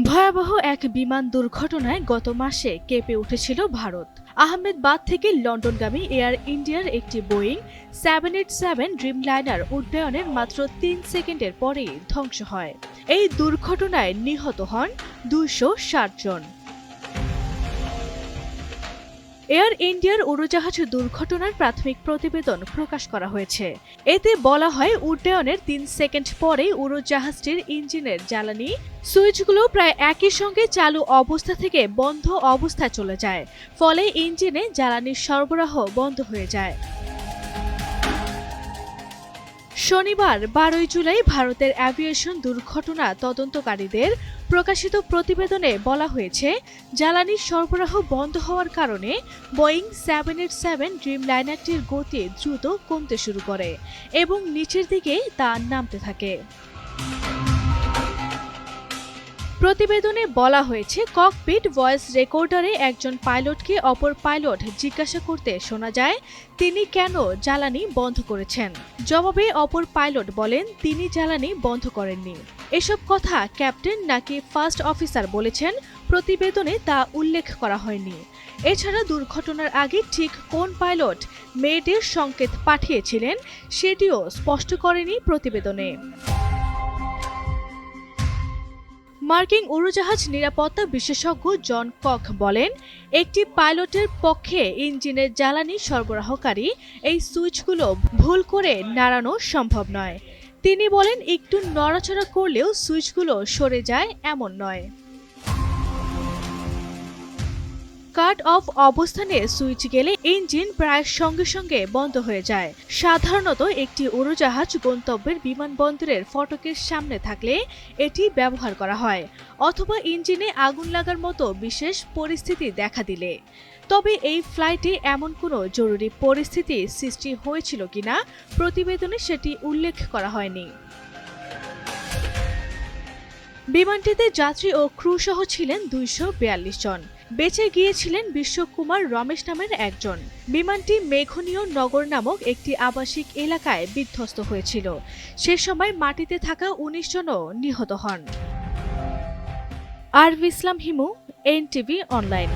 ভয়াবহ এক বিমান দুর্ঘটনায় গত মাসে কেঁপে উঠেছিল ভারত। আহমেদাবাদ থেকে লন্ডনগামী এয়ার ইন্ডিয়ার একটি বোয়িং 787 ড্রিমলাইনার উড্ডয়নের মাত্র ৩ সেকেন্ডের পরেই ধ্বংস হয়। এই দুর্ঘটনায় নিহত হন ২৬০ জন। এয়ার ইন্ডিয়ার উড়োজাহাজ দুর্ঘটনার প্রাথমিক প্রতিবেদন প্রকাশ করা হয়েছে। এতে বলা হয়, উড্ডয়নের ৩ সেকেন্ড পরেই উড়োজাহাজটির ইঞ্জিনের জ্বালানি সুইচগুলো প্রায় একই সঙ্গে চালু অবস্থা থেকে বন্ধ অবস্থায় চলে যায়, ফলে ইঞ্জিনে জ্বালানির সরবরাহ বন্ধ হয়ে যায়। শনিবার ১২ জুলাই ভারতের অ্যাভিয়েশন দুর্ঘটনা তদন্তকারীদের প্রকাশিত প্রতিবেদনে বলা হয়েছে, জ্বালানির সরবরাহ বন্ধ হওয়ার কারণে বোয়িং 787 ড্রিমলাইনারটির গতি দ্রুত কমতে শুরু করে এবং নিচের দিকে তা নামতে থাকে। প্রতিবেদনে বলা হয়েছে, ককপিট ভয়েস রেকর্ডারে একজন পাইলটকে অপর পাইলট জিজ্ঞাসা করতে শোনা যায় তিনি কেন জ্বালানি বন্ধ করেছেন। জবাবে অপর পাইলট বলেন তিনি জ্বালানি বন্ধ করেননি। এসব কথা ক্যাপ্টেন নাকি ফার্স্ট অফিসার বলেছেন প্রতিবেদনে তা উল্লেখ করা হয়নি। এছাড়া দুর্ঘটনার আগে ঠিক কোন পাইলট মেয়েদের সংকেত পাঠিয়েছিলেন সেটিও স্পষ্ট করেনি প্রতিবেদনে। মার্কিন উড়োজাহাজ নিরাপত্তা বিশেষজ্ঞ জন কক বলেন, একটি পাইলটের পক্ষে ইঞ্জিনের জ্বালানি সরবরাহকারী এই সুইচগুলো ভুল করে নাড়ানো সম্ভব নয়। তিনি বলেন, একটু নড়াচড়া করলেও সুইচগুলো সরে যায় এমন নয়। কাট অফ অবস্থানে সুইচ গেলে ইঞ্জিন প্রায় সঙ্গে সঙ্গে বন্ধ হয়ে যায়। সাধারণত একটি উড়োজাহাজ গন্তব্যের বিমানবন্দরের ফটকের সামনে থাকলে এটি ব্যবহার করা হয়, অথবা ইঞ্জিনে আগুন লাগার মতো বিশেষ পরিস্থিতি দেখা দিলে। তবে এই ফ্লাইটে এমন কোনো জরুরি পরিস্থিতি সৃষ্টি হয়েছিল কিনা প্রতিবেদনে সেটি উল্লেখ করা হয়নি। বিমানটিতে যাত্রী ও ক্রু সহ ছিলেন ২৪২ জন। বেঁচে গিয়েছিলেন বিশ্বকুমার রমেশ নামের একজন। বিমানটি মেঘনীয় নগর নামক একটি আবাসিক এলাকায় বিধ্বস্ত হয়েছিল। সে সময় মাটিতে থাকা ১৯ জনও নিহত হন। আরভি ইসলাম হিমু, এনটিভি অনলাইন।